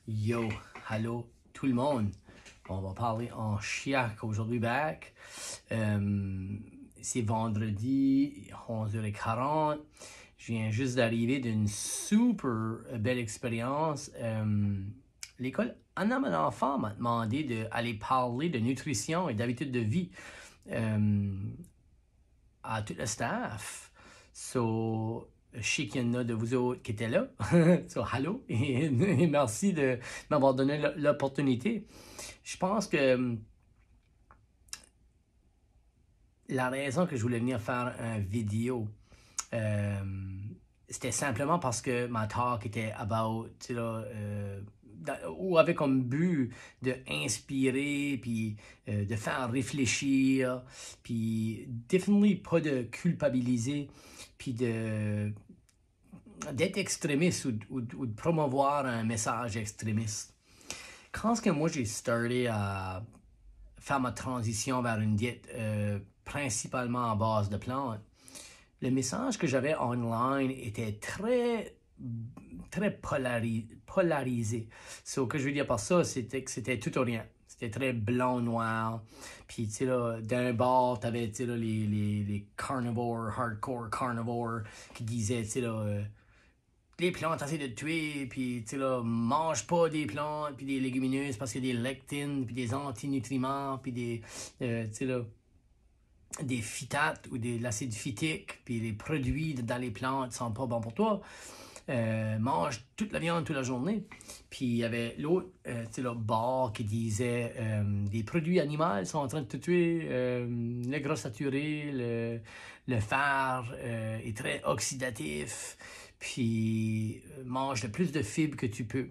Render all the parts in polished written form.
Yo, allô tout le monde. On va parler en chiac aujourd'hui back. C'est vendredi, 11h40. Je viens juste d'arriver d'une super belle expérience. L'école Anna mon enfant m'a demandé d'aller parler de nutrition et d'habitude de vie à tout le staff. So, je sais qu'il y en a de vous autres qui étaient là. So, hello et merci de m'avoir donné l'opportunité. Je pense que la raison que je voulais venir faire une vidéo, c'était simplement parce que ma talk était about, tu sais là, ou avait comme but de inspirer, puis de faire réfléchir, puis definitely pas de culpabiliser, puis d'être extrémiste ou de promouvoir un message extrémiste. Quand est-ce que moi j'ai starté à faire ma transition vers une diète principalement à base de plantes, le message que j'avais online était très polarisé. Ce que je veux dire par ça, c'était que c'était tout ou rien. C'était très blanc-noir. Puis, tu sais, là, d'un bord, t'avais, tu sais, là, les carnivores, hardcore carnivores, qui disaient, tu sais, là, les plantes, essaient de te tuer, puis, tu sais, là, mange pas des plantes, puis des légumineuses, parce qu'il y a des lectines, puis des antinutriments, puis des, tu sais, là, des phytates ou de l'acide phytique, puis les produits dans les plantes sont pas bons pour toi. Mange toute la viande toute la journée. Puis il y avait l'autre, le bar qui disait des produits animaux sont en train de te tuer, le gras saturé, le fer est très oxydatif, puis mange le plus de fibres que tu peux.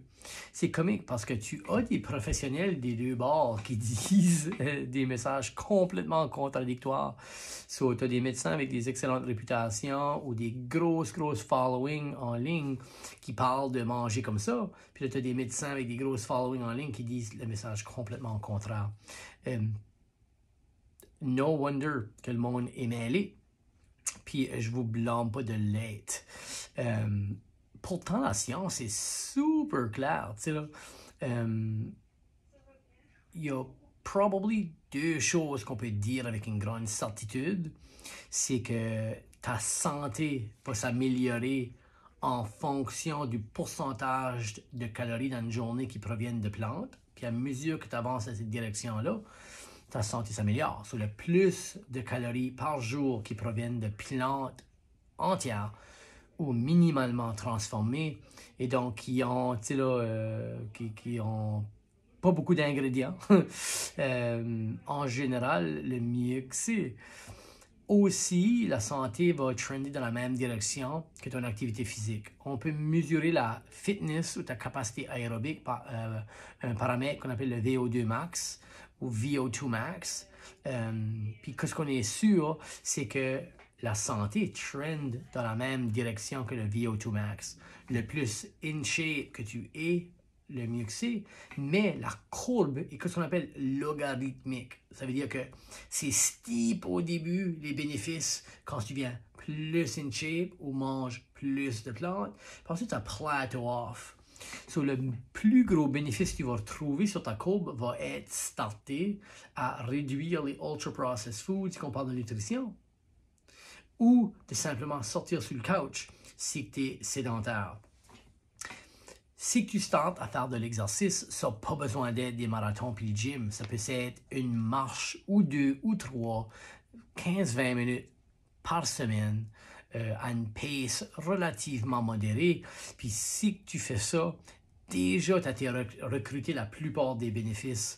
C'est comique parce que tu as des professionnels des deux bords qui disent des messages complètement contradictoires. So, tu as des médecins avec des excellentes réputations ou des grosses followings en ligne qui parlent de manger comme ça. Puis là, tu as des médecins avec des grosses followings en ligne qui disent le message complètement contraire. No wonder que le monde est mêlé. Puis je vous blâme pas de l'être. Pourtant, la science est super claire. Tu sais, là, y a probablement deux choses qu'on peut dire avec une grande certitude. C'est que ta santé va s'améliorer en fonction du pourcentage de calories dans une journée qui proviennent de plantes. Puis à mesure que tu avances dans cette direction-là, ta santé s'améliore. Sur le plus de calories par jour qui proviennent de plantes entières ou minimalement transformées et donc qui ont, tu sais là, qui ont pas beaucoup d'ingrédients, en général, le mieux que c'est. Aussi, la santé va trender dans la même direction que ton activité physique. On peut mesurer la fitness ou ta capacité aérobique par un paramètre qu'on appelle le VO2 max ou VO2 max. Puis ce qu'on est sûr, c'est que la santé trend dans la même direction que le VO2 max. Le plus in shape que tu es, le mieux que c'est, mais la courbe est ce qu'on appelle logarithmique. Ça veut dire que c'est steep au début, les bénéfices, quand tu viens plus in shape ou manges plus de plantes. Puis ensuite, ça plateau off. So, le plus gros bénéfice que tu vas retrouver sur ta courbe va être starté à réduire les ultra-processed foods, si on parle de nutrition, ou de simplement sortir sur le couch si tu es sédentaire. Si tu startes à faire de l'exercice, ça n'a pas besoin d'être des marathons puis le gym. Ça peut être une marche ou deux ou trois, 15-20 minutes par semaine à une pace relativement modérée. Puis si tu fais ça, déjà tu as été recruté la plupart des bénéfices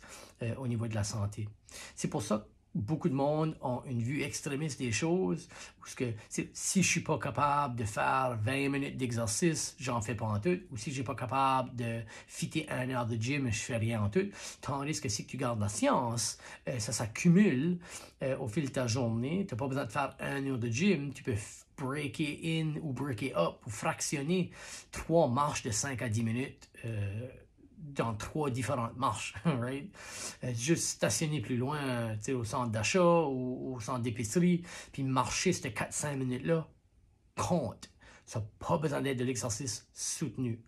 au niveau de la santé. C'est pour ça que beaucoup de monde ont une vue extrémiste des choses, parce que si je suis pas capable de faire 20 minutes d'exercice, j'en fais pas en tout, ou si je suis pas capable de fitter 1 heure de gym, je fais rien en tout. Tandis que si tu gardes la science, ça s'accumule au fil de ta journée. Tu n'as pas besoin de faire 1 heure de gym, tu peux breaker in ou breaker up ou fractionner 3 marches de 5 à 10 minutes dans 3 différentes marches, right? Juste stationner plus loin, au centre d'achat ou au centre d'épicerie, puis marcher ces 4-5 minutes-là compte. Ça n'a pas besoin d'être de l'exercice soutenu.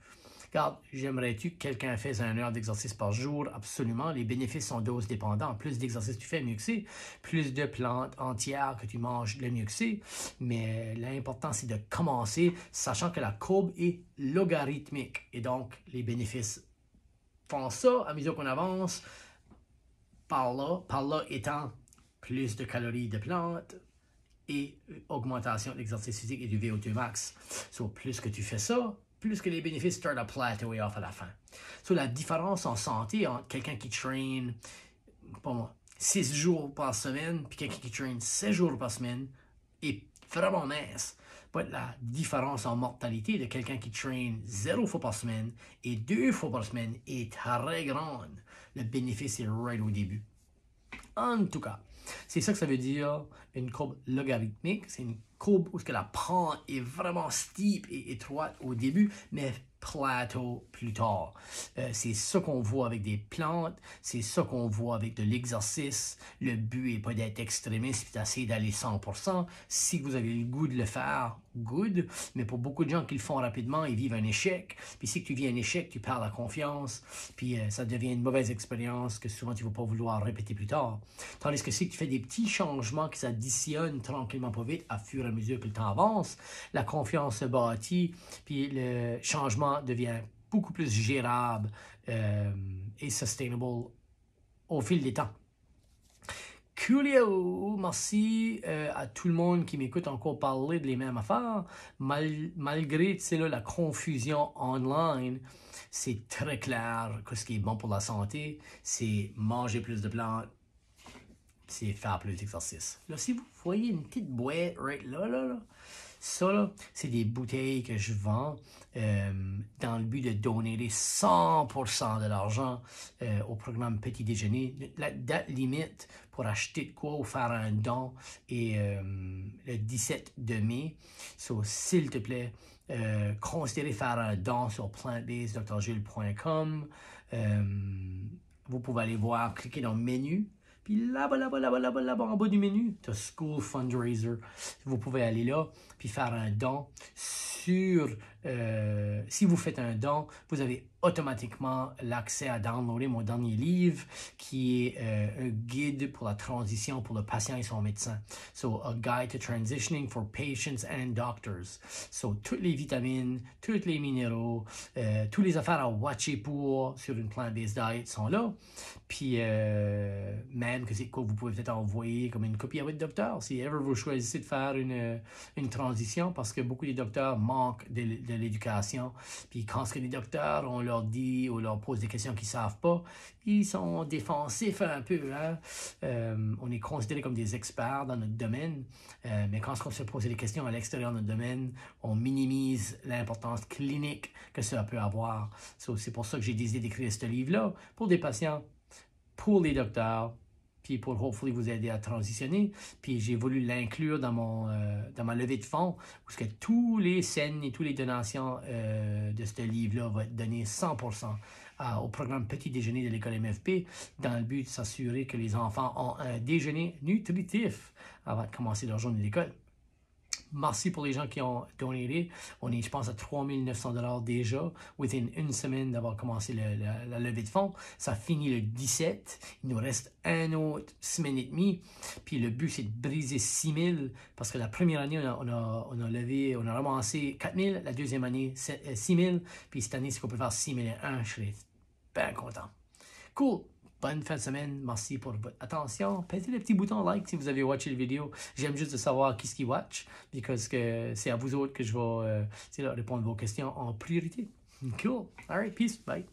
Regarde, j'aimerais-tu que quelqu'un fasse 1 heure d'exercice par jour? Absolument. Les bénéfices sont dose dépendants. Plus d'exercice tu fais, mieux que c'est. Plus de plantes entières que tu manges, le mieux que c'est. Mais l'important, c'est de commencer, sachant que la courbe est logarithmique. Et donc, les bénéfices font ça à mesure qu'on avance. Par là étant plus de calories de plantes et augmentation de l'exercice physique et du VO2 max. So, plus que tu fais ça, plus que les bénéfices start à plateauer off à la fin. So, la différence en santé entre quelqu'un qui traîne, pas moi, 6 jours par semaine, puis quelqu'un qui traîne 7 jours par semaine, est vraiment mince. But la différence en mortalité de quelqu'un qui traîne 0 fois par semaine et 2 fois par semaine est très grande. Le bénéfice est right au début. En tout cas, c'est ça que ça veut dire une courbe logarithmique. C'est une courbe où la pente est vraiment steep et étroite au début, mais plateau plus tard. C'est ça qu'on voit avec des plantes, c'est ça qu'on voit avec de l'exercice. Le but n'est pas d'être extrémiste et d'essayer d'aller 100%. Si vous avez le goût de le faire, good. Mais pour beaucoup de gens qui le font rapidement, ils vivent un échec. Puis si tu vis un échec, tu perds la confiance. Puis ça devient une mauvaise expérience que souvent tu ne vas pas vouloir répéter plus tard. Tandis que si tu fais des petits changements qui s'additionnent tranquillement pas vite, à fur et à mesure que le temps avance, la confiance se bâtit, puis le changement devient beaucoup plus gérable et sustainable au fil des temps. Coolio, merci à tout le monde qui m'écoute encore parler de les mêmes affaires. Malgré la confusion online, c'est très clair que ce qui est bon pour la santé, c'est manger plus de plantes, c'est faire plus d'exercice. Là, si vous voyez une petite boîte right là, ça, là, c'est des bouteilles que je vends dans le but de donner 100% de l'argent au programme Petit Déjeuner. La date limite pour acheter de quoi ou faire un don est le 17 de mai. So, s'il te plaît, considérez faire un don sur plantbasedrjules.com. Vous pouvez aller voir, cliquer dans le menu. Puis là-bas, en bas du menu, tu as School Fundraiser. Vous pouvez aller là, puis faire un don sur... si vous faites un don, vous avez automatiquement l'accès à downloader mon dernier livre qui est un guide pour la transition pour le patient et son médecin. So, a guide to transitioning for patients and doctors. So, toutes les vitamines, tous les minéraux, toutes les affaires à watcher pour sur une plant-based diet sont là. Puis, même que c'est quoi, vous pouvez peut-être envoyer comme une copie à votre docteur si ever vous choisissez de faire une transition parce que beaucoup des docteurs manquent de l'éducation. Puis, quand les docteurs, on leur dit ou leur pose des questions qu'ils ne savent pas, ils sont défensifs un peu. Hein? On est considérés comme des experts dans notre domaine, mais quand on se pose des questions à l'extérieur de notre domaine, on minimise l'importance clinique que ça peut avoir. So, c'est pour ça que j'ai décidé d'écrire ce livre-là pour des patients, pour les docteurs, puis pour hopefully vous aider à transitionner. Puis j'ai voulu l'inclure dans ma levée de fonds, parce que tous les scènes et toutes les donations de ce livre-là vont être données 100% au programme Petit Déjeuner de l'école MFP, dans le but de s'assurer que les enfants ont un déjeuner nutritif avant de commencer leur journée d'école. Merci pour les gens qui ont donné. On est, je pense, à 3 900 $ déjà, within une semaine d'avoir commencé la levée de fonds. Ça finit le 17. Il nous reste une autre semaine et demie. Puis le but, c'est de briser 6 000, parce que la première année, on a ramassé 4 000. La deuxième année, 6 000. Puis cette année, si on peut faire 6 001, je serais bien content. Cool! Bonne fin de semaine. Merci pour votre attention. Pétez le petit bouton like si vous avez watché la vidéo. J'aime juste de savoir qui watch, parce que c'est à vous autres que je vais répondre à vos questions en priorité. Cool. All right. Peace. Bye.